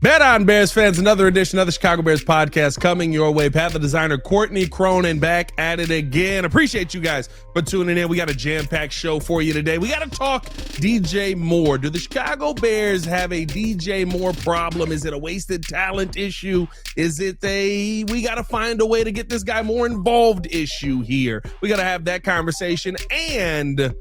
Bet on Bears fans, another edition of the Chicago Bears podcast coming your way. Pat the designer, Courtney Cronin back at it again. Appreciate you guys for tuning in. We got a jam-packed show for you today. We got to talk DJ Moore. Do the Chicago Bears have a DJ Moore problem? Is it a wasted talent issue? Is it we got to find a way to get this guy more involved issue here? We got to have that conversation. And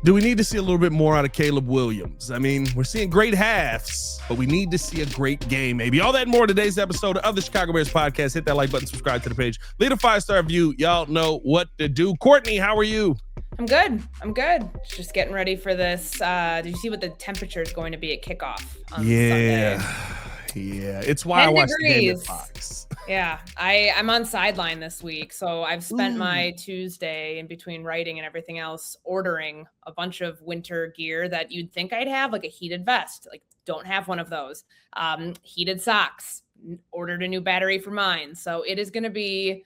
do we need to see a little bit more out of Caleb Williams? I mean, we're seeing great halves, but we need to see a great game, maybe. All that and more in today's episode of the Chicago Bears podcast. Hit that like button, subscribe to the page, leave a 5-star review. Y'all know what to do. Courtney, how are you? I'm good. Just getting ready for this. Did you see what the temperature is going to be at kickoff on Sunday? Yeah, it's why I watch the game at Fox. Yeah, I'm on sideline this week, so I've spent my Tuesday in between writing and everything else ordering a bunch of winter gear that you'd think I'd have, like a heated vest. Like, don't have one of those. Heated socks. Ordered a new battery for mine. So it is going to be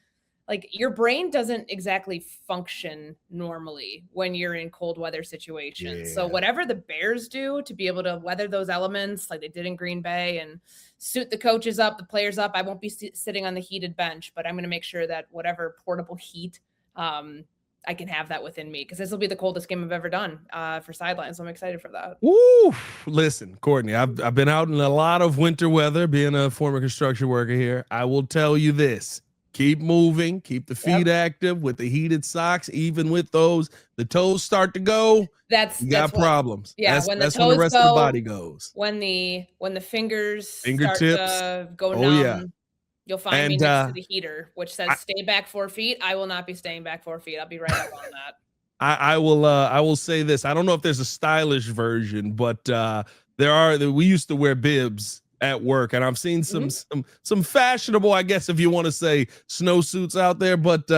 like your brain doesn't exactly function normally when you're in cold weather situations. Yeah. So whatever the Bears do to be able to weather those elements like they did in Green Bay and suit the coaches up, the players up, I won't be sitting on the heated bench, but I'm going to make sure that whatever portable heat, I can have that within me because this will be the coldest game I've ever done for sidelines. So I'm excited for that. Woo! Listen, Courtney, I've been out in a lot of winter weather being a former construction worker here. I will tell you this. Keep moving, keep the feet active with the heated socks. Even with those, the toes start to go. You got problems. Yeah, that's when the rest of the body goes. When the fingertips start to go numb, you'll find me next to the heater, which says stay back 4 feet. I will not be staying back 4 feet. I'll be right up on that. I will say this. I don't know if there's a stylish version, but we used to wear bibs at work, and I've seen some fashionable, I guess, if you want to say, snowsuits out there, but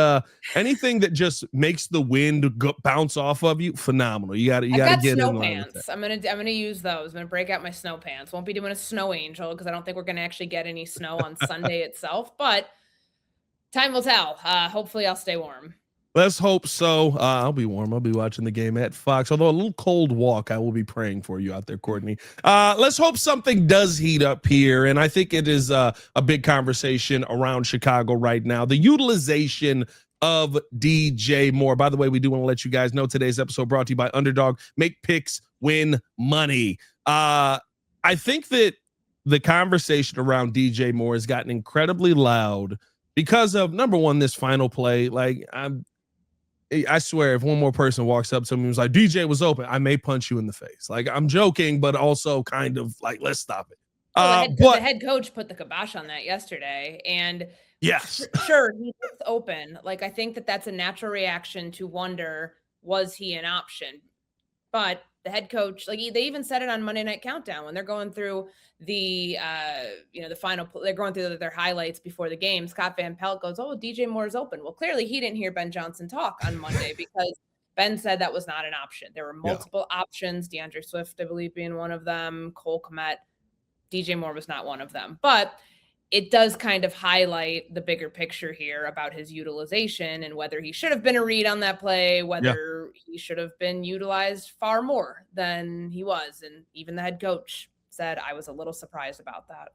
anything that just makes the wind bounce off of you, phenomenal. You got to get snow in pants. I'm gonna use those. I'm gonna break out my snow pants. Won't be doing a snow angel because I don't think we're gonna actually get any snow on Sunday itself, but time will tell. Hopefully I'll stay warm. Let's hope so. I'll be warm. I'll be watching the game at Fox. Although a little cold walk, I will be praying for you out there, Courtney. Let's hope something does heat up here. And I think it is a big conversation around Chicago right now. The utilization of DJ Moore. By the way, we do want to let you guys know today's episode brought to you by Underdog. Make picks, win money. I think that the conversation around DJ Moore has gotten incredibly loud because of, number one, this final play. Like, I swear, if one more person walks up to me and was like, DJ was open, I may punch you in the face. Like, I'm joking, but also kind of like, let's stop it. The head coach put the kibosh on that yesterday. And yes, sure, he was open. Like, I think that's a natural reaction to wonder, was he an option? But the head coach, like they even said it on Monday Night Countdown when they're going through the final, they're going through their highlights before the game. Scott Van Pelt goes, "Oh, DJ Moore's open." Well, clearly he didn't hear Ben Johnson talk on Monday because Ben said that was not an option. There were multiple options. DeAndre Swift, I believe, being one of them. Cole Kmet. DJ Moore was not one of them, but it does kind of highlight the bigger picture here about his utilization and whether he should have been a read on that play, whether he should have been utilized far more than he was. And even the head coach said, I was a little surprised about that.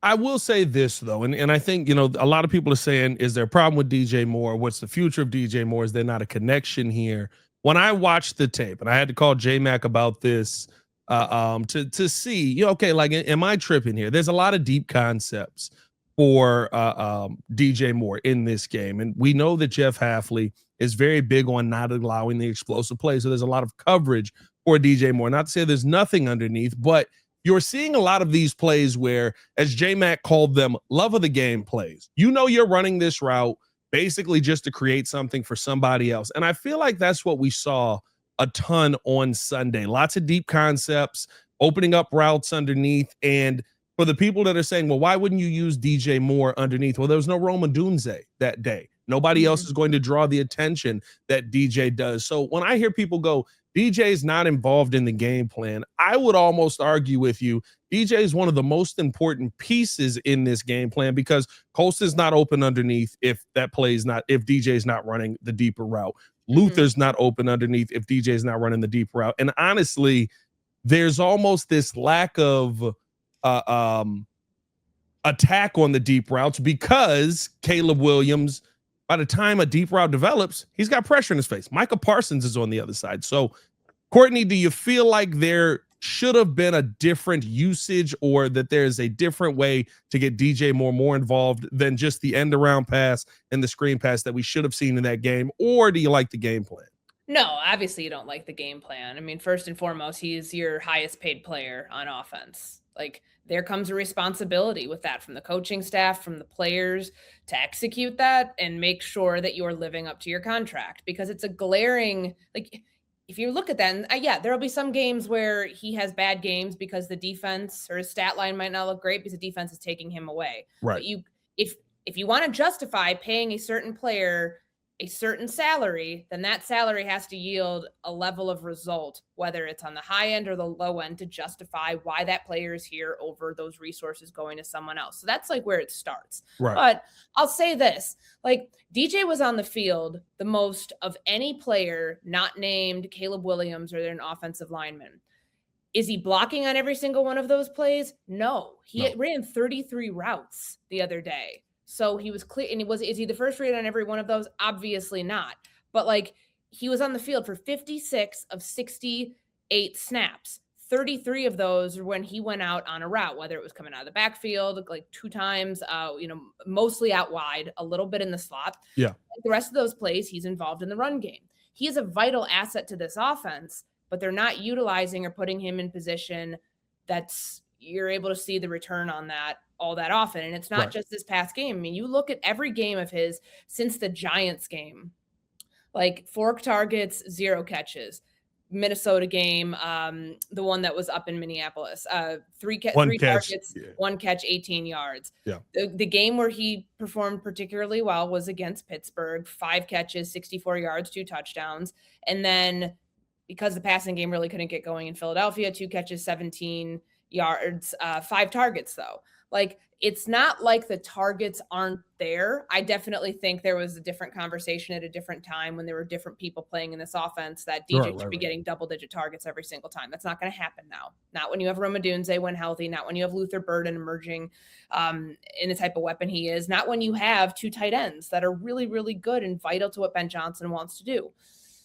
I will say this, though, and I think, a lot of people are saying, is there a problem with DJ Moore? What's the future of DJ Moore? Is there not a connection here? When I watched the tape, and I had to call J-Mac about this, to see, okay, like, am I tripping here? There's a lot of deep concepts for DJ Moore in this game. And we know that Jeff Hafley is very big on not allowing the explosive play. So there's a lot of coverage for DJ Moore. Not to say there's nothing underneath, but you're seeing a lot of these plays where, as J-Mac called them, love of the game plays. You're running this route basically just to create something for somebody else. And I feel like that's what we saw a ton on Sunday. Lots of deep concepts, opening up routes underneath. And for the people that are saying, well, why wouldn't you use DJ Moore underneath? Well, there was no Roma Dunze that day. Nobody else is going to draw the attention that DJ does. So when I hear people go, DJ is not involved in the game plan, I would almost argue with you, DJ is one of the most important pieces in this game plan because Colston's not open underneath if DJ is not running the deeper route. Luther's not open underneath if DJ is not running the deep route. And honestly, there's almost this lack of uh, attack on the deep routes because Caleb Williams, by the time a deep route develops, he's got pressure in his face. Micah Parsons is on the other side. So, Courtney, do you feel like there should have been a different usage, or that there's a different way to get DJ Moore more involved than just the end around pass and the screen pass that we should have seen in that game? Or do you like the game plan? No, obviously you don't like the game plan. I mean, first and foremost, he's your highest paid player on offense. Like, there comes a responsibility with that from the coaching staff, from the players, to execute that and make sure that you're living up to your contract, because it's a glaring, like, if you look at that, and yeah, there'll be some games where he has bad games because the defense or his stat line might not look great because the defense is taking him away. Right. But if you want to justify paying a certain player a certain salary, then that salary has to yield a level of result, whether it's on the high end or the low end, to justify why that player is here over those resources going to someone else. So that's like where it starts. Right. But I'll say this, like, DJ was on the field the most of any player not named Caleb Williams or an offensive lineman. Is he blocking on every single one of those plays? No. He ran 33 routes the other day. So he was clear. And is he the first read on every one of those? Obviously not. But like, he was on the field for 56 of 68 snaps. 33 of those are when he went out on a route, whether it was coming out of the backfield, like 2 times, mostly out wide, a little bit in the slot. Yeah. The rest of those plays, he's involved in the run game. He is a vital asset to this offense, but they're not utilizing or putting him in position that's you're able to see the return on that all that often. And it's not just this past game. I mean, you look at every game of his since the Giants game, like 4 targets, 0 catches. Minnesota game, the one that was up in Minneapolis, 3 targets, 1 catch, 18 yards. Yeah. The game where he performed particularly well was against Pittsburgh, 5 catches, 64 yards, 2 touchdowns. And then because the passing game really couldn't get going in Philadelphia, 2 catches, 17 yards, 5 targets though. Like, it's not like the targets aren't there. I definitely think there was a different conversation at a different time when there were different people playing in this offense that DJ should be getting double-digit targets every single time. That's not going to happen now. Not when you have Romadunze when healthy, not when you have Luther Burden emerging in the type of weapon he is, not when you have 2 tight ends that are really, really good and vital to what Ben Johnson wants to do.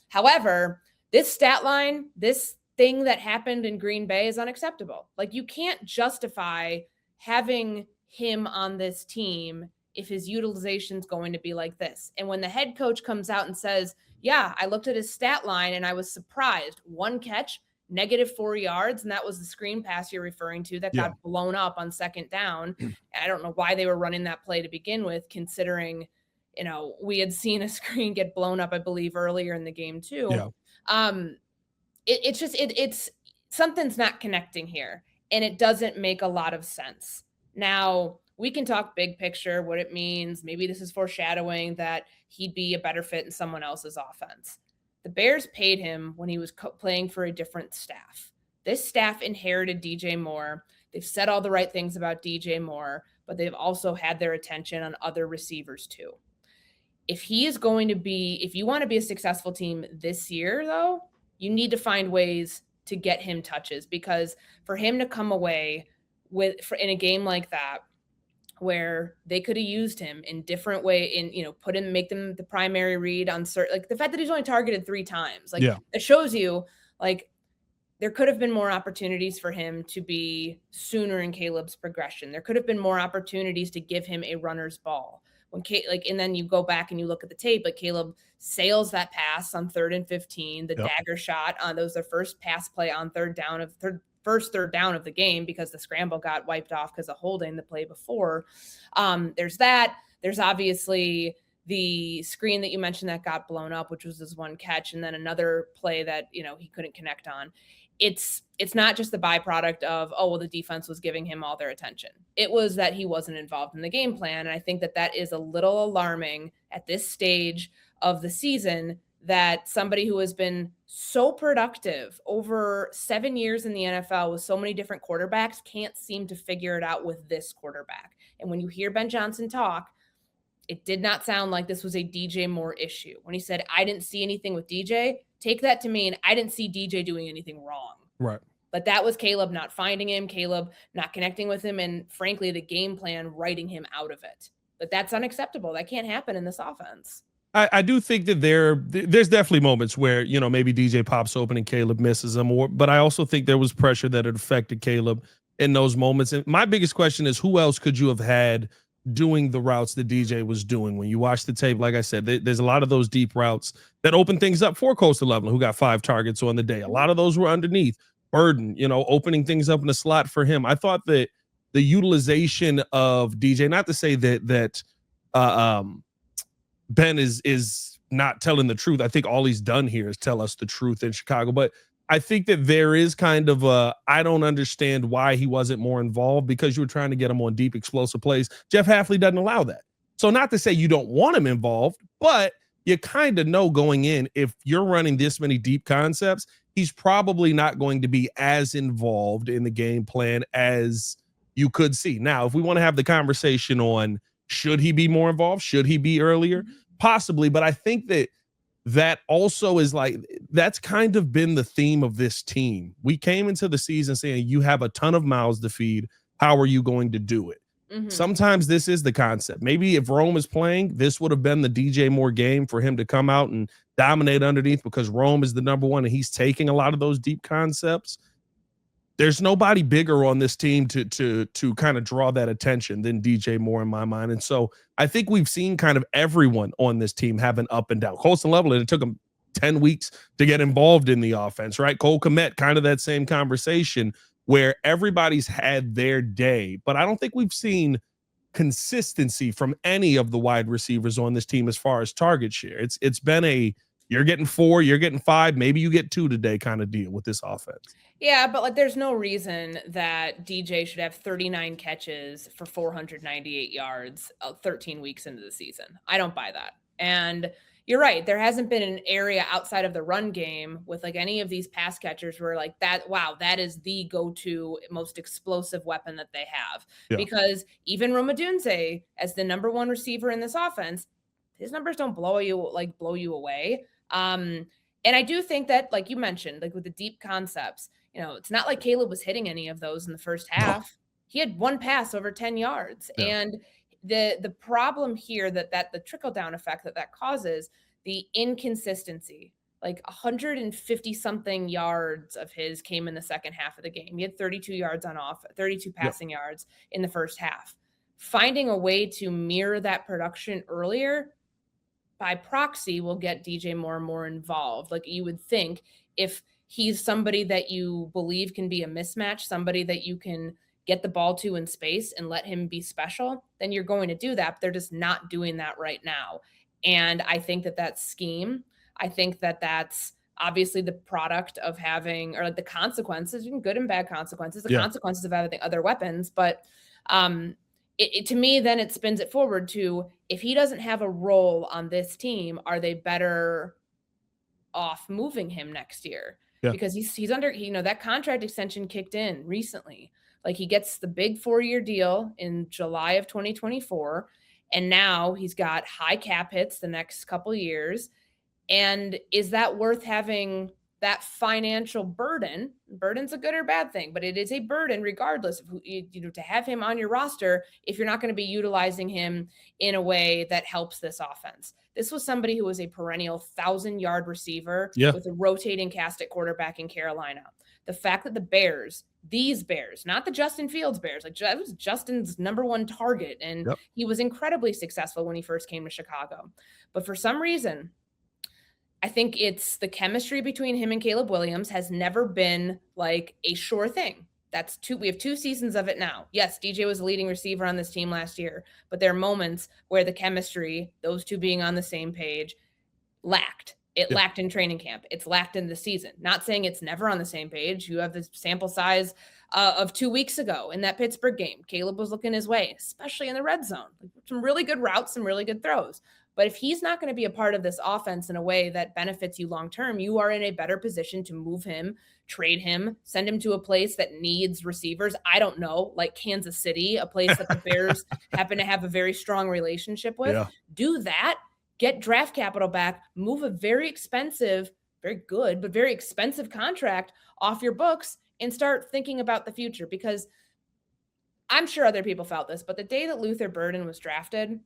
However, this stat line, this thing that happened in Green Bay is unacceptable. Like, you can't justify having him on this team if his utilization is going to be like this. And when the head coach comes out and says, yeah, I looked at his stat line and I was surprised, 1 catch, -4 yards. And that was the screen pass you're referring to that got blown up on 2nd down. And I don't know why they were running that play to begin with, considering, we had seen a screen get blown up, I believe, earlier in the game too. Yeah. It's something's not connecting here, and it doesn't make a lot of sense. Now, we can talk big picture, what it means. Maybe this is foreshadowing that he'd be a better fit in someone else's offense. The Bears paid him when he was playing for a different staff. This staff inherited DJ Moore. They've said all the right things about DJ Moore, but they've also had their attention on other receivers too. If you want to be a successful team this year, though, you need to find ways to get him touches, because for him to come away in a game like that, where they could have used him in different way, make them the primary read on certain, like the fact that he's only targeted 3 times, like it shows you, like, there could have been more opportunities for him to be sooner in Caleb's progression. There could have been more opportunities to give him a runner's ball. And then you go back and you look at the tape, like Caleb sails that pass on 3rd and 15, the dagger shot that was their first pass play on third down of the game, because the scramble got wiped off because of holding the play before. There's that. There's obviously the screen that you mentioned that got blown up, which was his 1 catch, and then another play that, he couldn't connect on. It's not just the byproduct of, the defense was giving him all their attention. It was that he wasn't involved in the game plan. And I think that is a little alarming at this stage of the season, that somebody who has been so productive over 7 years in the NFL with so many different quarterbacks can't seem to figure it out with this quarterback. And when you hear Ben Johnson talk, it did not sound like this was a DJ Moore issue. When he said, I didn't see anything with DJ, take that to mean I didn't see DJ doing anything wrong. Right. But that was Caleb not finding him, Caleb not connecting with him, and frankly, the game plan writing him out of it. But that's unacceptable. That can't happen in this offense. I do think that there's definitely moments where, you know, maybe DJ pops open and Caleb misses them, but I also think there was pressure that it affected Caleb in those moments. And my biggest question is, who else could you have had doing the routes that DJ was doing? When you watch the tape, like I said, there's a lot of those deep routes that open things up for Coastal Leveland, who got 5 targets on the day. A lot of those were underneath. Burden, you know, opening things up in the slot for him. I thought that the utilization of DJ, not to say that Ben is not telling the truth. I think all he's done here is tell us the truth in Chicago. But I think that there is kind of I don't understand why he wasn't more involved, because you were trying to get him on deep, explosive plays. Jeff Hafley doesn't allow that. So not to say you don't want him involved, but you kind of know going in, if you're running this many deep concepts, he's probably not going to be as involved in the game plan as you could see. Now, if we want to have the conversation on should he be more involved, should he be earlier, possibly, but I think that also is like, that's kind of been the theme of this team. We came into the season saying you have a ton of mouths to feed. How are you going to do it? Sometimes this is the concept. Maybe if Rome is playing, this would have been the DJ Moore game for him to come out and dominate underneath, because Rome is the number one and he's taking a lot of those deep concepts. There's nobody bigger on this team to kind of draw that attention than DJ Moore in my mind. And so I think we've seen kind of everyone on this team have an up and down. Coastal Leveland, it took him 10 weeks to get involved in the offense, right? Cole Kmet, kind of that same conversation where everybody's had their day, but I don't think we've seen consistency from any of the wide receivers on this team as far as target share. It's been a, you're getting 4, you're getting 5, maybe you get 2 today kind of deal with this offense. Yeah, but like there's no reason that DJ should have 39 catches for 498 yards 13 weeks into the season. I don't buy that. And you're right. There hasn't been an area outside of the run game with like any of these pass catchers where like that, wow, that is the go-to most explosive weapon that they have. Yeah. Because even Rome Odunze, as the number 1 receiver in this offense, his numbers don't blow you away. And I do think that, like you mentioned, like with the deep concepts, you know, it's not like Caleb was hitting any of those in the first half. He had 1 pass over 10 yards. Yeah. And the problem here that the trickle-down effect that causes, the inconsistency, like 150 something yards of his came in the second half of the game. He had 32 yards on off, 32 passing yards in the first half. Finding a way to mirror that production earlier by proxy will get DJ more and more involved. Like you would think, if he's somebody that you believe can be a mismatch, somebody that you can get the ball to in space and let him be special, then you're going to do that. But they're just not doing that right now. And I think that scheme, I think that's obviously the product of having, or like the consequences, good and bad consequences, the consequences of having other weapons. But to me, then it spins it forward to, if he doesn't have a role on this team, are they better off moving him next year? Yeah. Because he's under, you know, that contract extension kicked in recently. Like he gets the big 4-year deal in July of 2024. And now he's got high cap hits the next couple years. And is that worth having that financial burden? Burden's a good or bad thing, but it is a burden regardless of who, you know, to have him on your roster if you're not going to be utilizing him in a way that helps this offense. This was somebody who was a perennial 1,000-yard receiver with a rotating cast at quarterback in Carolina. The fact that the Bears, these Bears, not the Justin Fields Bears, like that was Justin's number 1 target, and he was incredibly successful when he first came to Chicago. But for some reason, I think it's the chemistry between him and Caleb Williams has never been like a sure thing. We have 2 seasons of it now. Yes, DJ was the leading receiver on this team last year, but there are moments where the chemistry, those 2 being on the same page, lacked. It lacked in training camp. It's lacked in the season. Not saying it's never on the same page. You have this sample size of 2 weeks ago in that Pittsburgh game. Caleb was looking his way, especially in the red zone. Some really good routes, some really good throws. But if he's not going to be a part of this offense in a way that benefits you long-term, you are in a better position to move him, trade him, send him to a place that needs receivers. I don't know, like Kansas City, a place that the Bears happen to have a very strong relationship with. Yeah. Do that, get draft capital back, move a very expensive, very good, but very expensive contract off your books, and start thinking about the future, because I'm sure other people felt this, but the day that Luther Burden was drafted,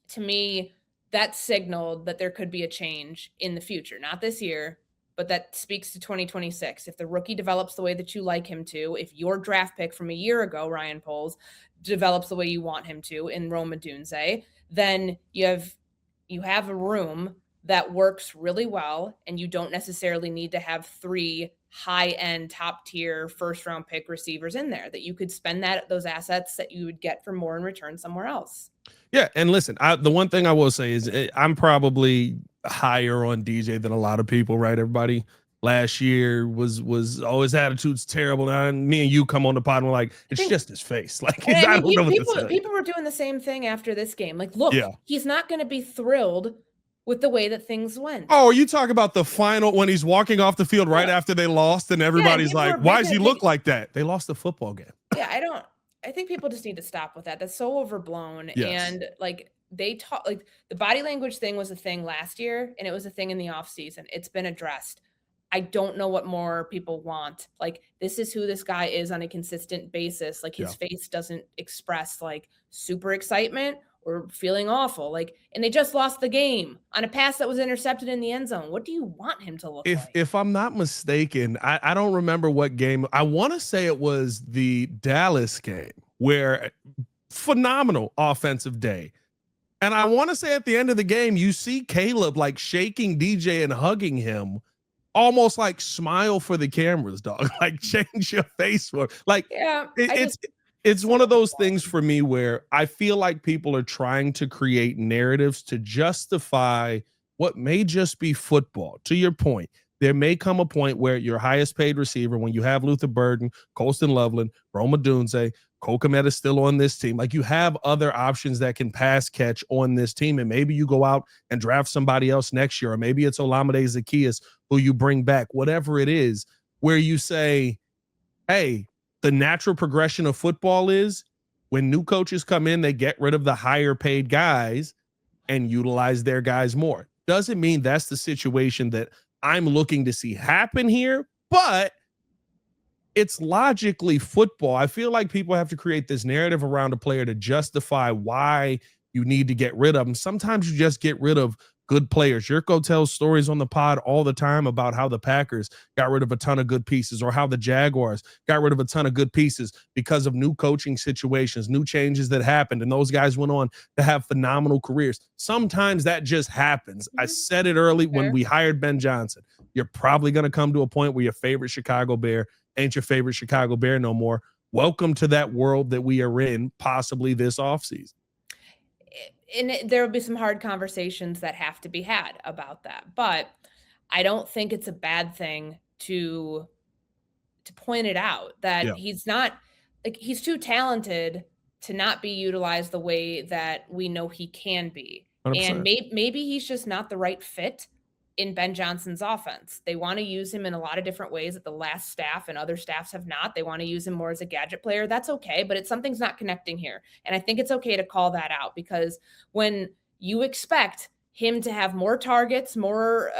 to me, that signaled that there could be a change in the future, not this year, but that speaks to 2026. If the rookie develops the way that you like him to, if your draft pick from a year ago, Ryan Poles, develops the way you want him to in Rome Odunze, then you have a room that works really well, and you don't necessarily need to have 3 high-end, top-tier, first-round pick receivers in there, that you could spend those assets that you would get for more in return somewhere else. Yeah, and listen, the one thing I will say is I'm probably higher on DJ than a lot of people, right? Everybody last year was his attitude's terrible. And me and you come on the pod and we're like, it's just his face. Like, I I mean, don't know what to say. people were doing the same thing after this game. Like, look, Yeah. he's not going to be thrilled with the way that things went. Oh, you talk about the final when he's walking off the field right after they lost, and everybody's like, why does he look like that? They lost the football game. Yeah, I think people just need to stop with that. That's so overblown. Yes. And like, they talk, like, the body language thing was a thing last year, and it was a thing in the off season. It's been addressed. I don't know what more people want. Like, this is who this guy is on a consistent basis. Like, his face doesn't express like super excitement or feeling awful. Like, and they just lost the game on a pass that was intercepted in the end zone. What do you want him to look like? If I'm not mistaken, I don't remember what game. I want to say it was the Dallas game, where phenomenal offensive day. And I want to say at the end of the game, you see Caleb like shaking DJ and hugging him, almost like smile for the cameras, dog. Like, change your face for, like, yeah. It's one of those things for me where I feel like people are trying to create narratives to justify what may just be football. To your point, there may come a point where your highest paid receiver, when you have Luther Burden, Colston Loveland, Rome Odunze, Cole Kmet is still on this team. Like, you have other options that can pass catch on this team, and maybe you go out and draft somebody else next year, or maybe it's Olamide Zaccheaus who you bring back, whatever it is, where you say, hey, the natural progression of football is when new coaches come in, they get rid of the higher paid guys and utilize their guys more. Doesn't mean that's the situation that I'm looking to see happen here, but it's logically football. I feel like people have to create this narrative around a player to justify why you need to get rid of them. Sometimes you just get rid of good players. Yurko tells stories on the pod all the time about how the Packers got rid of a ton of good pieces, or how the Jaguars got rid of a ton of good pieces because of new coaching situations, new changes that happened, and those guys went on to have phenomenal careers. Sometimes that just happens. I said it early when we hired Ben Johnson. You're probably going to come to a point where your favorite Chicago Bear ain't your favorite Chicago Bear no more. Welcome to that world that we are in, possibly this offseason. And there will be some hard conversations that have to be had about that. But I don't think it's a bad thing to point it out that he's not, like, he's too talented to not be utilized the way that we know he can be. 100%. And maybe he's just not the right fit in Ben Johnson's offense. They want to use him in a lot of different ways that the last staff and other staffs have not. They want to use him more as a gadget player. That's okay, but something's not connecting here. And I think it's okay to call that out, because when you expect him to have more targets, more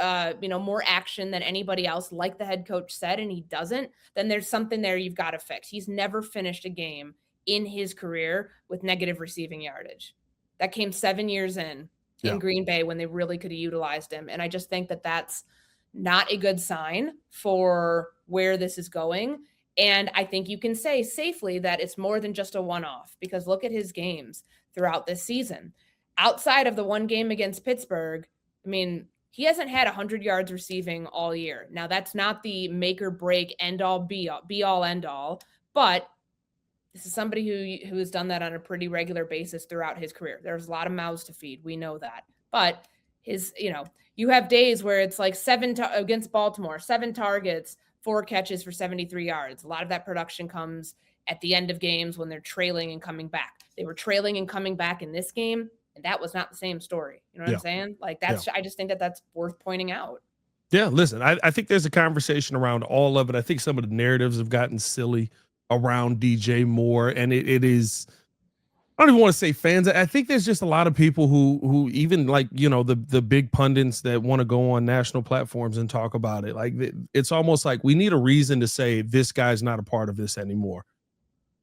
action than anybody else, like the head coach said, and he doesn't, then there's something there you've got to fix. He's never finished a game in his career with negative receiving yardage. That came 7 years in Green Bay, when they really could have utilized him. And I just think that that's not a good sign for where this is going. And I think you can say safely that it's more than just a one-off, because look at his games throughout this season. Outside of the one game against Pittsburgh, I mean, he hasn't had 100 yards receiving all year. Now, that's not the make or break, end all, be all, end all, but this is somebody who has done that on a pretty regular basis throughout his career. There's a lot of mouths to feed. We know that. But you have days where it's like against Baltimore, 7 targets, 4 catches for 73 yards. A lot of that production comes at the end of games when they're trailing and coming back. They were trailing and coming back in this game, and that was not the same story. You know what I'm saying? Like, I just think that that's worth pointing out. Yeah, listen, I think there's a conversation around all of it. I think some of the narratives have gotten silly around DJ Moore, and it is I don't even want to say fans. I think there's just a lot of people who even like, the big pundits that want to go on national platforms and talk about it. Like it's almost like we need a reason to say this guy's not a part of this anymore.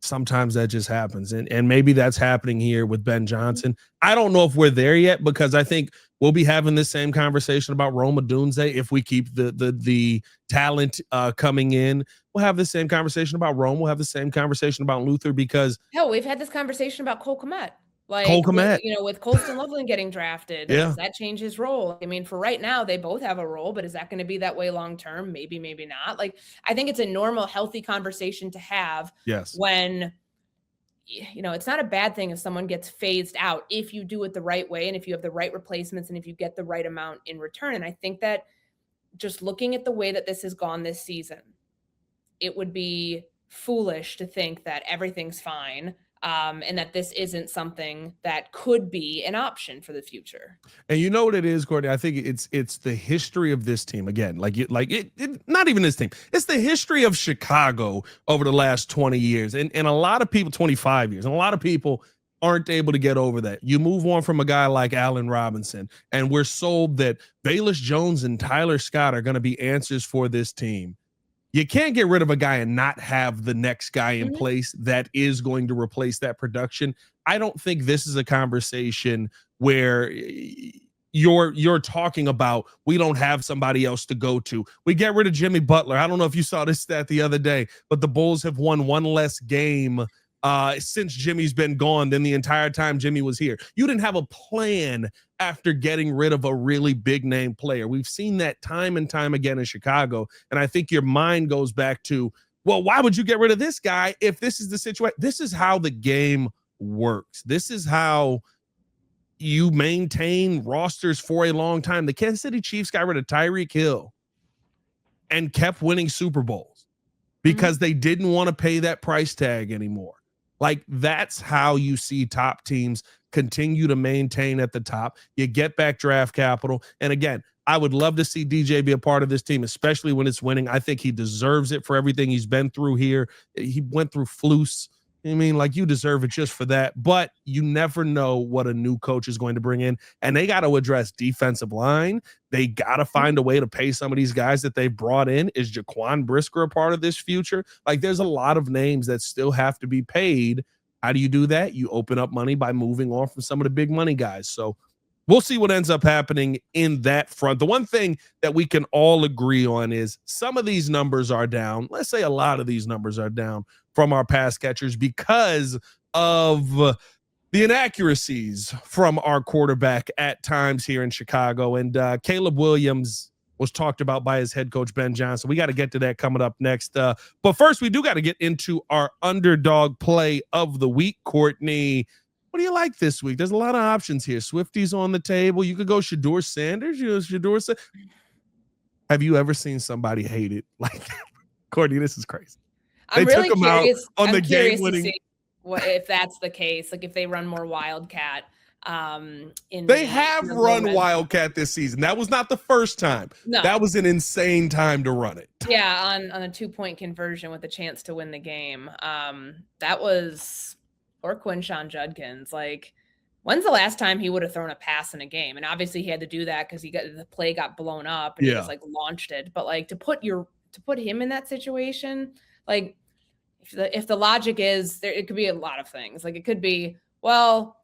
Sometimes that just happens. And maybe that's happening here with Ben Johnson. I don't know if we're there yet, because I think we'll be having this same conversation about Roma Dunze if we keep the talent coming in. We'll have the same conversation about Rome. We'll have the same conversation about Luther, because hell, we've had this conversation about Cole Kmet. Cole Like, Kmet. with Colston Loveland getting drafted, Yeah. does that change his role? I mean, for right now, they both have a role, but is that going to be that way long term? Maybe, maybe not. Like, I think it's a normal, healthy conversation to have. Yes. When, it's not a bad thing if someone gets phased out if you do it the right way and if you have the right replacements and if you get the right amount in return. And I think that just looking at the way that this has gone this season, it would be foolish to think that everything's fine, and that this isn't something that could be an option for the future. And you know what it is, Courtney? I think it's the history of this team again. Not even this team. It's the history of Chicago over the last 20 years, and a lot of people, 25 years, and a lot of people aren't able to get over that. You move on from a guy like Allen Robinson, and we're sold that Bayless Jones and Tyler Scott are going to be answers for this team. You can't get rid of a guy and not have the next guy in place that is going to replace that production. I don't think this is a conversation where you're talking about we don't have somebody else to go to. We get rid of Jimmy Butler. I don't know if you saw this stat the other day, but the Bulls have won one less game since Jimmy's been gone than the entire time Jimmy was here. You didn't have a plan after getting rid of a really big name player. We've seen that time and time again in Chicago. And I think your mind goes back to, well, why would you get rid of this guy if this is the situation? This is how the game works. This is how you maintain rosters for a long time. The Kansas City Chiefs got rid of Tyreek Hill and kept winning Super Bowls because they didn't want to pay that price tag anymore. Like, that's how you see top teams continue to maintain at the top. You get back draft capital. And again, I would love to see DJ be a part of this team, especially when it's winning. I think he deserves it for everything he's been through here. He went through flus. I mean, like, you deserve it just for that. But you never know what a new coach is going to bring in. And they got to address defensive line. They got to find a way to pay some of these guys that they brought in. Is Jaquan Brisker a part of this future? Like, there's a lot of names that still have to be paid. How do you do that? You open up money by moving on from some of the big money guys. So we'll see what ends up happening in that front. The one thing that we can all agree on is some of these numbers are down. Let's say a lot of these numbers are down from our pass catchers because of the inaccuracies from our quarterback at times here in Chicago. And Caleb Williams was talked about by his head coach, Ben Johnson. We got to get to that coming up next. But first, we do got to get into our underdog play of the week. Courtney, what do you like this week? There's a lot of options here. Swifties on the table. You could go Shedeur Sanders. Have you ever seen somebody hate it like that? Courtney, this is crazy. I'm really curious. On the game-winning. To see if that's the case, like if they run more Wildcat. They have run Wildcat this season. That was not the first time. No. That was an insane time to run it. Yeah, on a 2-point conversion with a chance to win the game. That was, or Quinshon Judkins. Like, when's the last time he would have thrown a pass in a game? And obviously he had to do that because the play got blown up and he just like launched it. But like to put him in that situation, like if the logic is there, it could be a lot of things. Like it could be, well,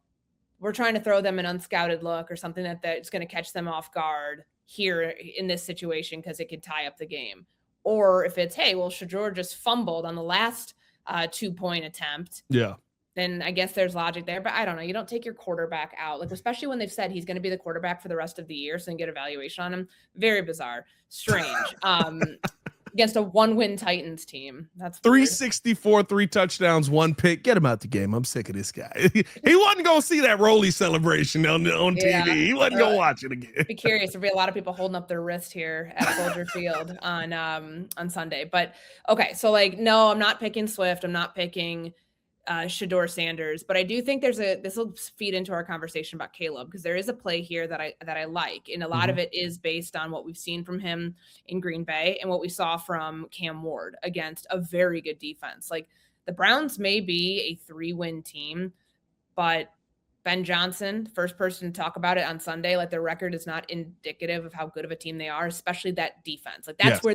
we're trying to throw them an unscouted look or something that's going to catch them off guard here in this situation because it could tie up the game. Or if it's, hey, well, Shedeur just fumbled on the last 2-point attempt. Yeah. Then I guess there's logic there. But I don't know. You don't take your quarterback out, like especially when they've said he's going to be the quarterback for the rest of the year, so you can get evaluation on him. Very bizarre, strange. Against a 1-win Titans team. That's 364, 3 touchdowns, 1 pick. Get him out the game. I'm sick of this guy. He wasn't going to see that Rolly celebration on TV. He wasn't going to watch it again. Be curious. There'll be a lot of people holding up their wrist here at Soldier Field on Sunday. But okay, so like, no, I'm not picking Swift. I'm not picking Shedeur Sanders, but I do think this will feed into our conversation about Caleb, because there is a play here that I like, and a lot of it is based on what we've seen from him in Green Bay and what we saw from Cam Ward against a very good defense. Like, the Browns may be a 3-win team, but Ben Johnson, first person to talk about it on Sunday, like their record is not indicative of how good of a team they are, especially that defense. Like that's Yes. where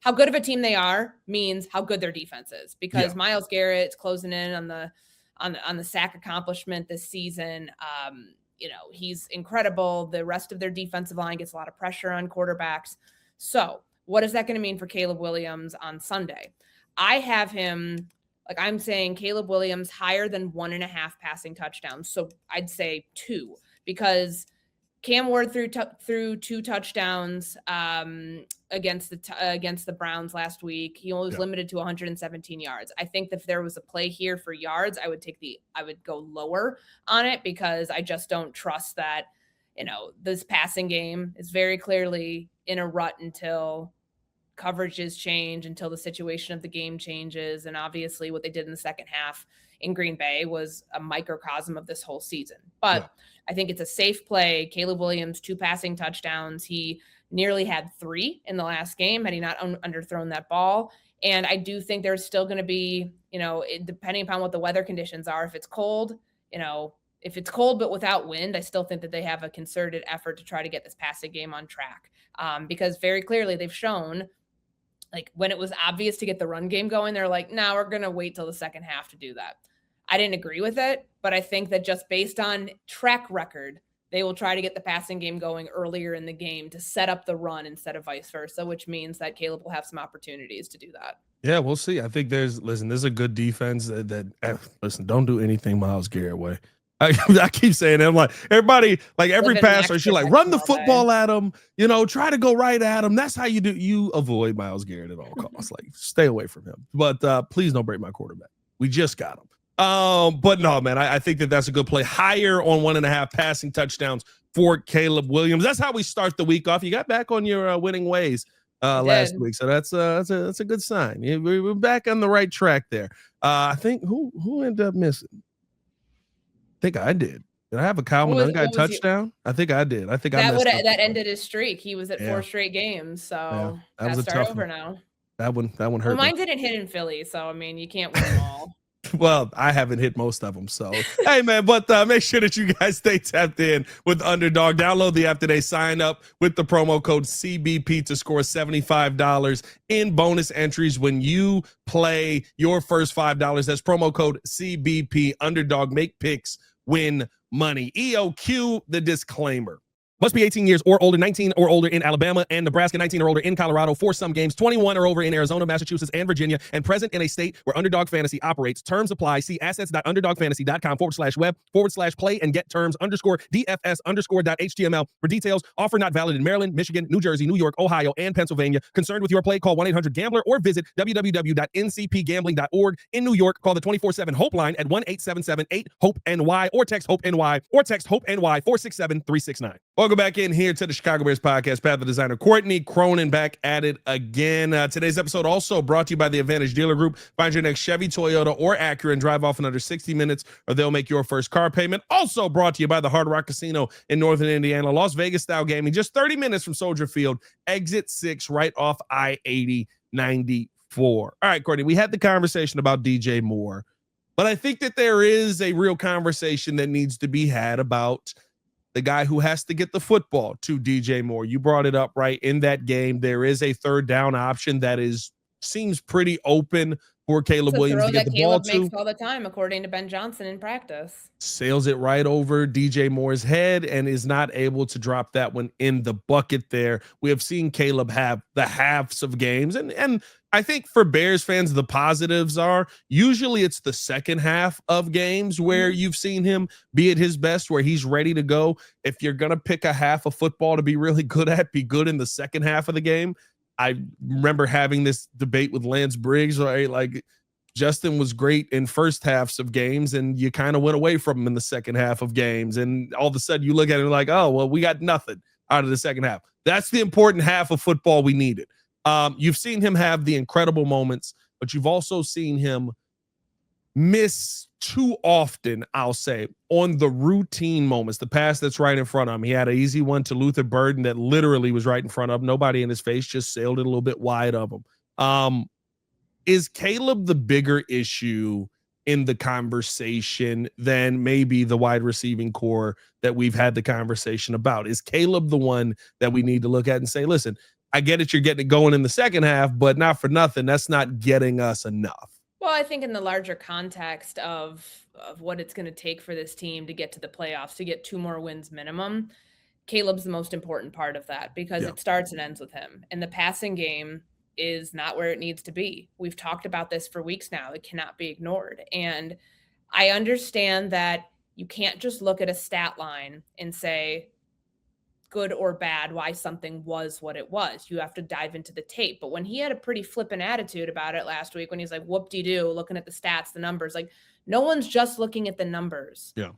how good of a team they are means how good their defense is, because Myles Garrett's closing in on the sack accomplishment this season. He's incredible. The rest of their defensive line gets a lot of pressure on quarterbacks. So what is that going to mean for Caleb Williams on Sunday? I have him, like I'm saying, Caleb Williams higher than 1.5 passing touchdowns. So I'd say 2, because Cam Ward threw 2 touchdowns against the Browns last week. He was limited to 117 yards. I think that if there was a play here for yards, I would go lower on it, because I just don't trust that. This passing game is very clearly in a rut until coverages change, until the situation of the game changes. And obviously what they did in the second half in Green Bay was a microcosm of this whole season. But I think it's a safe play. Caleb Williams, 2 passing touchdowns. He nearly had 3 in the last game had he not underthrown that ball. And I do think there's still going to be, depending upon what the weather conditions are, if it's cold but without wind, I still think that they have a concerted effort to try to get this passing game on track. Because very clearly they've shown, like when it was obvious to get the run game going, they're like, no, we're going to wait till the second half to do that. I didn't agree with it, but I think that just based on track record, they will try to get the passing game going earlier in the game to set up the run instead of vice versa, which means that Caleb will have some opportunities to do that. Yeah, we'll see. I think there's a good defense that don't do anything Myles Garrett way. I keep saying it. I'm like, everybody, like every passer, she's like, run the football at him, try to go right at him. That's how you avoid Myles Garrett at all costs. Like, stay away from him. But please don't break my quarterback. We just got him. But no, man, I think that's a good play. Higher on 1.5 passing touchdowns for Caleb Williams. That's how we start the week off. You got back on your winning ways last week, so that's a good sign. We're back on the right track there. I think who ended up missing? I think I did. Did I have a Kyle Mann guy touchdown? I think I did. I think that ended his streak. He was at 4 straight games, so that was a tough one. Now. That one hurt. Well, mine didn't hit in Philly, so I mean, you can't win them all. Well, I haven't hit most of them, so hey, man. But make sure that you guys stay tapped in with Underdog. Download the app today. Sign up with the promo code CBP to score $75 in bonus entries when you play your first $5. That's promo code CBP. Underdog. Make picks, win money. EOQ, the disclaimer. Must be 18 years or older, 19 or older in Alabama and Nebraska, 19 or older in Colorado for some games, 21 or over in Arizona, Massachusetts, and Virginia, and present in a state where Underdog Fantasy operates. Terms apply. See assets.underdogfantasy.com/web/play and get terms _DFS_.html for details. Offer not valid in Maryland, Michigan, New Jersey, New York, Ohio, and Pennsylvania. Concerned with your play? Call 1-800-GAMBLER or visit www.ncpgambling.org. In New York, call the 24/7 Hope line at 1-877-8-HOPE-NY or text HOPE-NY or text HOPE-NY 467-369. Welcome back in here to the Chicago Bears podcast. Pat the Designer, Courtney Cronin back at it again. Today's episode also brought to you by the Advantage Dealer Group. Find your next Chevy, Toyota, or Acura and drive off in under 60 minutes, or they'll make your first car payment. Also brought to you by the Hard Rock Casino in Northern Indiana. Las Vegas style gaming, just 30 minutes from Soldier Field, exit 6 right off I-80 94. All right, Courtney, we had the conversation about DJ Moore, but I think that there is a real conversation that needs to be had about the guy who has to get the football to DJ Moore. You brought it up, right? In that game, there is a third down option that seems pretty open for Caleb Williams to get the ball to. Makes all the time, according to Ben Johnson in practice. Sails it right over DJ Moore's head and is not able to drop that one in the bucket there. We have seen Caleb have the halves of games, and I think for Bears fans, the positives are usually it's the second half of games where you've seen him be at his best, where he's ready to go. If you're going to pick a half of football to be really good at, be good in the second half of the game. I remember having this debate with Lance Briggs, right? Like, Justin was great in first halves of games, and you kind of went away from him in the second half of games. And all of a sudden you look at it like, oh, well, we got nothing out of the second half. That's the important half of football we needed. You've seen him have the incredible moments, but you've also seen him miss too often, I'll say, on the routine moments, the pass that's right in front of him. He had an easy one to Luther Burden that literally was right in front of him. Nobody in his face, just sailed it a little bit wide of him. Is Caleb the bigger issue in the conversation than maybe the wide receiving core that we've had the conversation about? Is Caleb the one that we need to look at and say, listen, I get it, you're getting it going in the second half, but not for nothing, that's not getting us enough? Well, I think in the larger context of what it's going to take for this team to get to the playoffs, to get 2 more wins minimum, Caleb's the most important part of that because it starts and ends with him. And the passing game is not where it needs to be. We've talked about this for weeks now. It cannot be ignored. And I understand that you can't just look at a stat line and say, good or bad, why something was what it was. You have to dive into the tape. But when he had a pretty flippant attitude about it last week, when he's like, whoop-de-doo, looking at the stats, the numbers, like no one's just looking at the numbers. Yeah.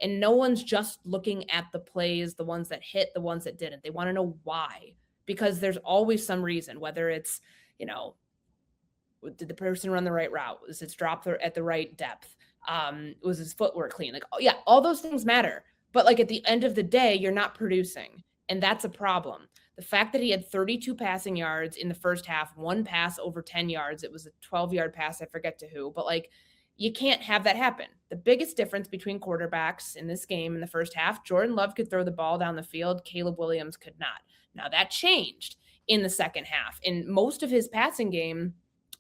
And no one's just looking at the plays, the ones that hit, the ones that didn't. They want to know why, because there's always some reason, whether it's, did the person run the right route? Was it dropped at the right depth? Was his footwork clean? Like, oh, yeah, all those things matter. But like at the end of the day, you're not producing. And that's a problem. The fact that he had 32 passing yards in the first half, 1 pass over 10 yards, it was a 12-yard pass, I forget to who, but like you can't have that happen. The biggest difference between quarterbacks in this game in the first half, Jordan Love could throw the ball down the field, Caleb Williams could not. Now that changed in the second half. And most of his passing game,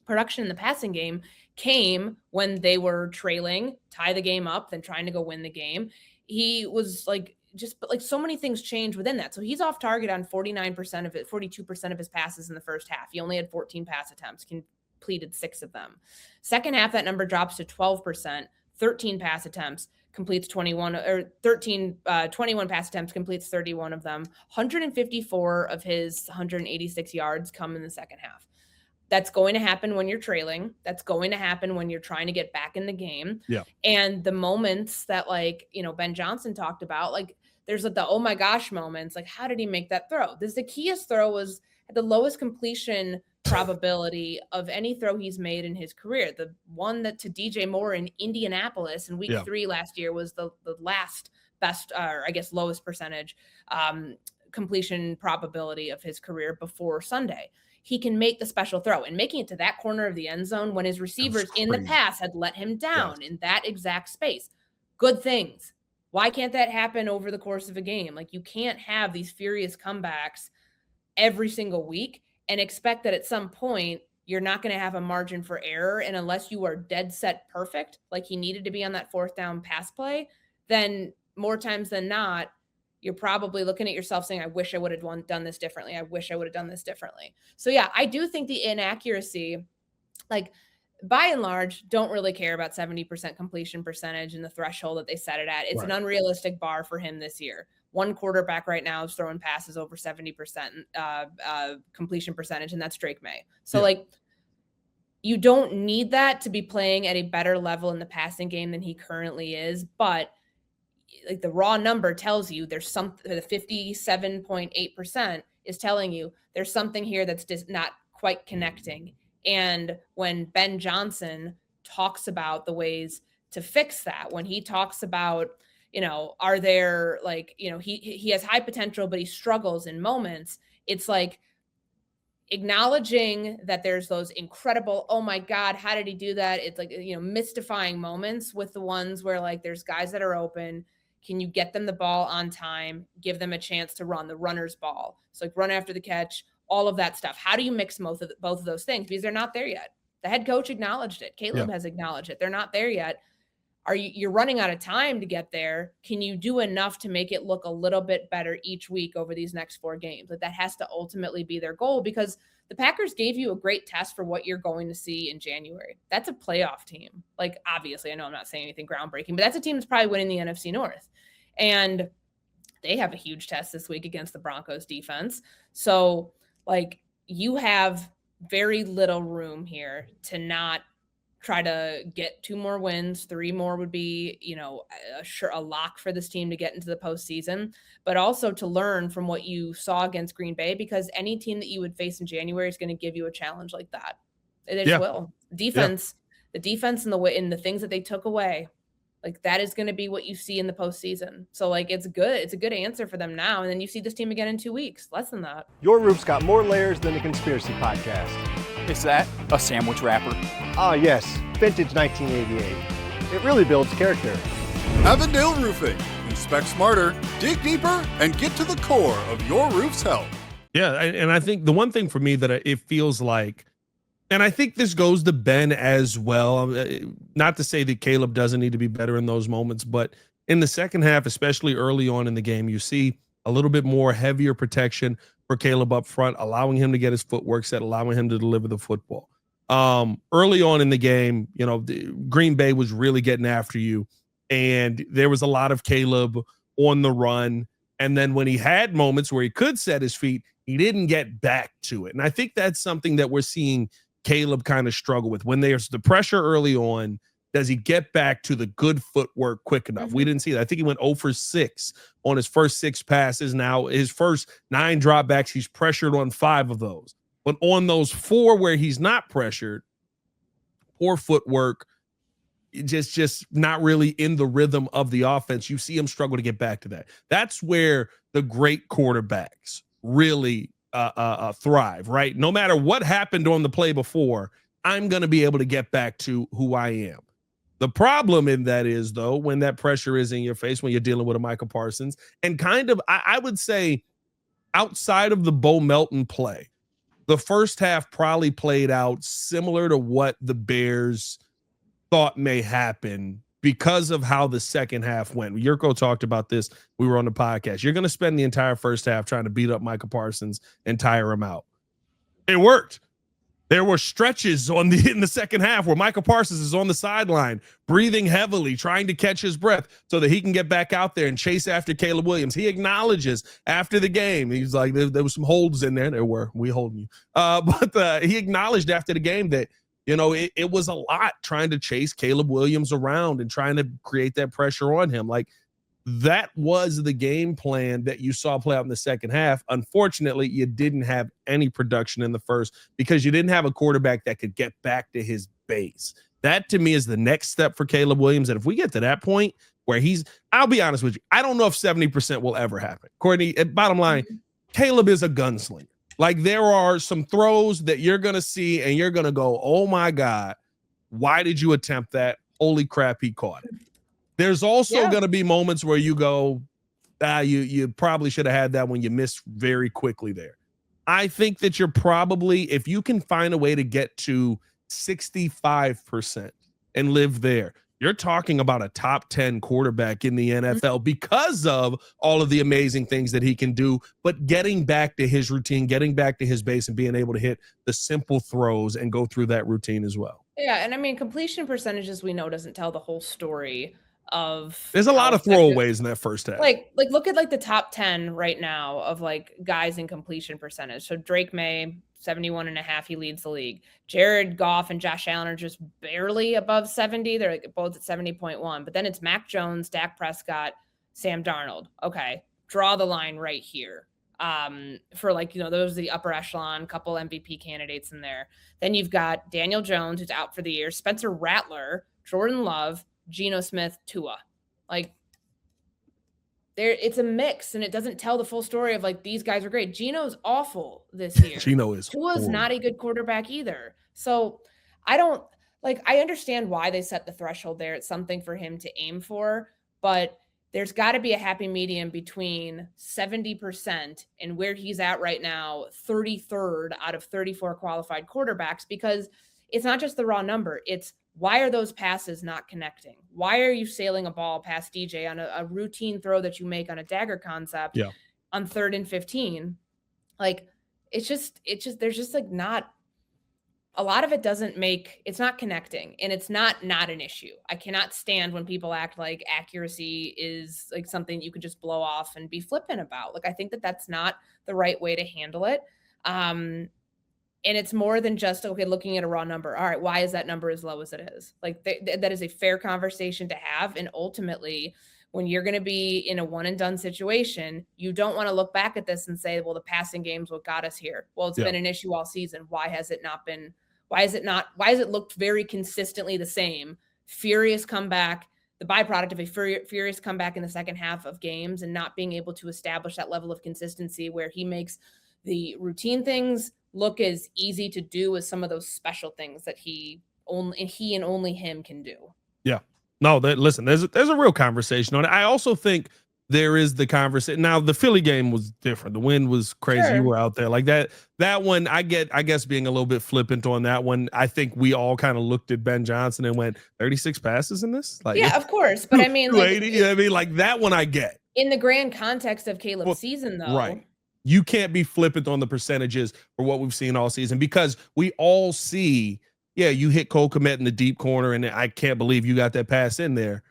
production in the passing game, came when they were trailing, tie the game up, then trying to go win the game. He was like, so many things change within that. So he's off target on 49% of it, 42% of his passes in the first half. He only had 14 pass attempts, completed 6 of them. Second half, that number drops to 12%, 13 pass attempts, completes 21 or 13, 21 pass attempts, completes 31 of them. 154 of his 186 yards come in the second half. That's going to happen when you're trailing. That's going to happen when you're trying to get back in the game. Yeah. And the moments that Ben Johnson talked about, like there's the, oh my gosh moments, like how did he make that throw? The Zacchaeus throw was at the lowest completion probability of any throw he's made in his career. The one that to DJ Moore in Indianapolis in week 3 last year was the last best, or I guess lowest percentage completion probability of his career before Sunday. He can make the special throw, and making it to that corner of the end zone when his receivers in the past had let him down in that exact space. Good things. Why can't that happen over the course of a game? Like you can't have these furious comebacks every single week and expect that at some point you're not going to have a margin for error. And unless you are dead set perfect, like he needed to be on that 4th down pass play, then more times than not, you're probably looking at yourself saying, I wish I would have done this differently. I wish I would have done this differently. So yeah, I do think the inaccuracy, like by and large, don't really care about 70% completion percentage and the threshold that they set it at. It's an unrealistic bar for him this year. One quarterback right now is throwing passes over 70% completion percentage, and that's Drake May. So you don't need that to be playing at a better level in the passing game than he currently is, but like the raw number tells you there's something, the 57.8% is telling you there's something here that's just not quite connecting. And when Ben Johnson talks about the ways to fix that, when he talks about, are there he has high potential, but he struggles in moments. It's like acknowledging that there's those incredible, oh my God, how did he do that? It's like, mystifying moments with the ones where like there's guys that are open. Can you get them the ball on time? Give them a chance to run the runner's ball. So like run after the catch, all of that stuff. How do you mix both of those things? Because they're not there yet. The head coach acknowledged it. Caleb has acknowledged it. They're not there yet. You're running out of time to get there. Can you do enough to make it look a little bit better each week over these next 4 games? Like that has to ultimately be their goal, because the Packers gave you a great test for what you're going to see in January. That's a playoff team. Like, obviously, I know I'm not saying anything groundbreaking, but that's a team that's probably winning the NFC North. And they have a huge test this week against the Broncos defense. So, like, you have very little room here to not try to get 2 more wins. 3 more would be, a lock for this team to get into the postseason, but also to learn from what you saw against Green Bay, because any team that you would face in January is going to give you a challenge like that. They just will. The defense and the things that they took away, like that is going to be what you see in the postseason. So like, it's good. It's a good answer for them now. And then you see this team again in 2 weeks, less than that. Your roof's got more layers than a conspiracy podcast. Is that a sandwich wrapper? Ah, yes, vintage 1988. It really builds character. Avondale Roofing. Inspect smarter, dig deeper, and get to the core of your roof's health. Yeah, and I think the one thing for me that it feels like, and I think this goes to Ben as well, not to say that Caleb doesn't need to be better in those moments, but in the second half, especially early on in the game, you see a little bit more heavier protection for Caleb up front, allowing him to get his footwork set, allowing him to deliver the football. Early on in the game, Green Bay was really getting after you, and there was a lot of Caleb on the run. And then when he had moments where he could set his feet, he didn't get back to it. And I think that's something that we're seeing Caleb kind of struggle with. When there's the pressure early on, does he get back to the good footwork quick enough? We didn't see that. I think he went 0 for 6 on his first 6 passes. Now, his first 9 dropbacks, he's pressured on 5 of those. But on those 4 where he's not pressured, poor footwork, just not really in the rhythm of the offense. You see him struggle to get back to that. That's where the great quarterbacks really thrive, right? No matter what happened on the play before, I'm going to be able to get back to who I am. The problem in that is, though, when that pressure is in your face, when you're dealing with a Micah Parsons, and kind of, I would say, outside of the Bo Melton play, the first half probably played out similar to what the Bears thought may happen because of how the second half went. Yurko talked about this. We were on the podcast. You're going to spend the entire first half trying to beat up Micah Parsons and tire him out. It worked. There were stretches in the second half where Micah Parsons is on the sideline, breathing heavily, trying to catch his breath so that he can get back out there and chase after Caleb Williams. He acknowledges after the game, he's like, there was some holds in there. There were, we holding you. But he acknowledged after the game that, it was a lot trying to chase Caleb Williams around and trying to create that pressure on him. Like, that was the game plan that you saw play out in the second half. Unfortunately, you didn't have any production in the first because you didn't have a quarterback that could get back to his base. That, to me, is the next step for Caleb Williams. And if we get to that point where I'll be honest with you, I don't know if 70% will ever happen. Courtney, bottom line, Caleb is a gunslinger. Like, there are some throws that you're going to see and you're going to go, oh my God, why did you attempt that? Holy crap, he caught it. There's also going to be moments where you go, you probably should have had that when you missed very quickly there. I think that you're probably, if you can find a way to get to 65% and live there, you're talking about a top 10 quarterback in the NFL because of all of the amazing things that he can do, but getting back to his routine, getting back to his base and being able to hit the simple throws and go through that routine as well. Yeah, and I mean, completion percentages we know doesn't tell the whole story of. There's a lot of throwaways in that first half. Like look at the top 10 right now of guys in completion percentage. So Drake May, 71.5, he leads the league. Jared Goff and Josh Allen are just barely above 70. They're both at 70.1. But then it's Mac Jones, Dak Prescott, Sam Darnold. Okay, draw the line right here. For those are the upper echelon, couple MVP candidates in there. Then you've got Daniel Jones, who's out for the year, Spencer Rattler, Jordan Love, Geno Smith, Tua. It's a mix, and it doesn't tell the full story of these guys are great. Geno's awful this year. Tua's not a good quarterback either. So I understand why they set the threshold there. It's something for him to aim for, but there's got to be a happy medium between 70% and where he's at right now, 33rd out of 34 qualified quarterbacks, because it's not just the raw number. It's why are those passes not connecting? Why are you sailing a ball past DJ on a routine throw that you make on a dagger concept on 3rd and 15? It's just there's just not a lot of it it's not connecting, and it's not an issue. I cannot stand when people act like accuracy is something you could just blow off and be flippant about. I think that's not the right way to handle it. And it's more than just, looking at a raw number. All right, why is that number as low as it is? That is a fair conversation to have. And ultimately, when you're going to be in a one and done situation, you don't want to look back at this and say, well, the passing game's what got us here. Well, it's been an issue all season. Why has it looked very consistently the same? Furious comeback, the byproduct of a furious comeback in the second half of games and not being able to establish that level of consistency where he makes the routine things look as easy to do as some of those special things that he and only him can do. Yeah. No, listen, there's a real conversation on it. I also think there is the conversation. Now, the Philly game was different. The wind was crazy. Sure. You were out there like that. That one, I guess being a little bit flippant on that one. I think we all kind of looked at Ben Johnson and went 36 passes in this. Like, Yeah, of course. But I mean, 280. You know what I mean? Like that one I get. In the grand context of Caleb's season, though. Right. You can't be flippant on the percentages for what we've seen all season, because we all see, yeah, you hit Cole Kmet in the deep corner, and I can't believe you got that pass in there.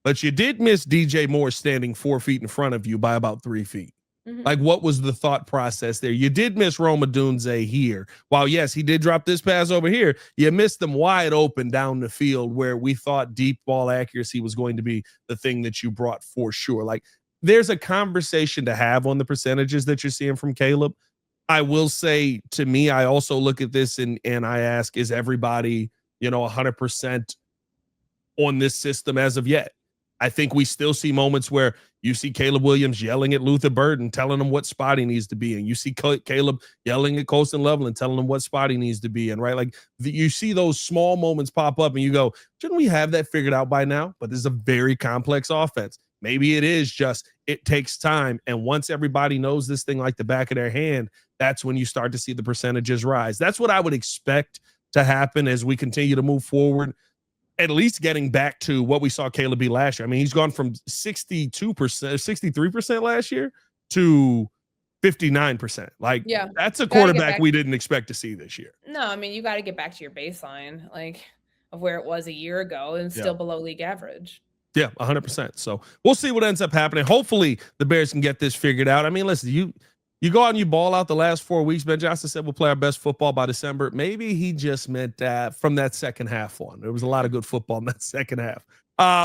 But you did miss DJ Moore standing 4 feet in front of you by about 3 feet. Mm-hmm. Like, what was the thought process there? You did miss Roma Dunze here. While, yes, he did drop this pass over here, you missed them wide open down the field where we thought deep ball accuracy was going to be the thing that you brought for sure. Like, there's a conversation to have on the percentages that you're seeing from Caleb. I will say, to me, I also look at this and I ask, is everybody, 100% on this system as of yet? I think we still see moments where you see Caleb Williams yelling at Luther Burden, telling him what spot he needs to be in. You see Caleb yelling at Colston Loveland, telling him what spot he needs to be in, right? Like, you see those small moments pop up and you go, shouldn't we have that figured out by now? But this is a very complex offense. Maybe it is just, it takes time. And once everybody knows this thing like the back of their hand, that's when you start to see the percentages rise. That's what I would expect to happen as we continue to move forward. At least getting back to what we saw Caleb be last year. I mean, he's gone from 62%, 63% last year to 59%. Like, yeah, that's a quarterback we didn't expect to see this year. No, I mean, you got to get back to your baseline, like, of where it was a year ago, and still below league average. Yeah, 100%. So we'll see what ends up happening. Hopefully the Bears can get this figured out. I mean, listen, you go out and you ball out the last 4 weeks. Ben Johnson said we'll play our best football by December. Maybe he just meant that from that second half on. There was a lot of good football in that second half.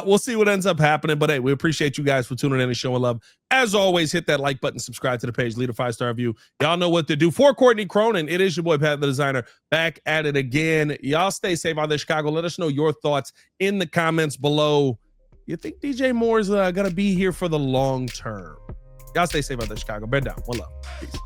We'll see what ends up happening. But hey, we appreciate you guys for tuning in and showing love. As always, hit that like button, subscribe to the page, leave a 5-star review. Y'all know what to do. For Courtney Cronin, it is your boy Pat the Designer, back at it again. Y'all stay safe out there, Chicago. Let us know your thoughts in the comments below. You think DJ Moore is going to be here for the long term? Y'all stay safe out there, Chicago. Bear down. One love. Peace.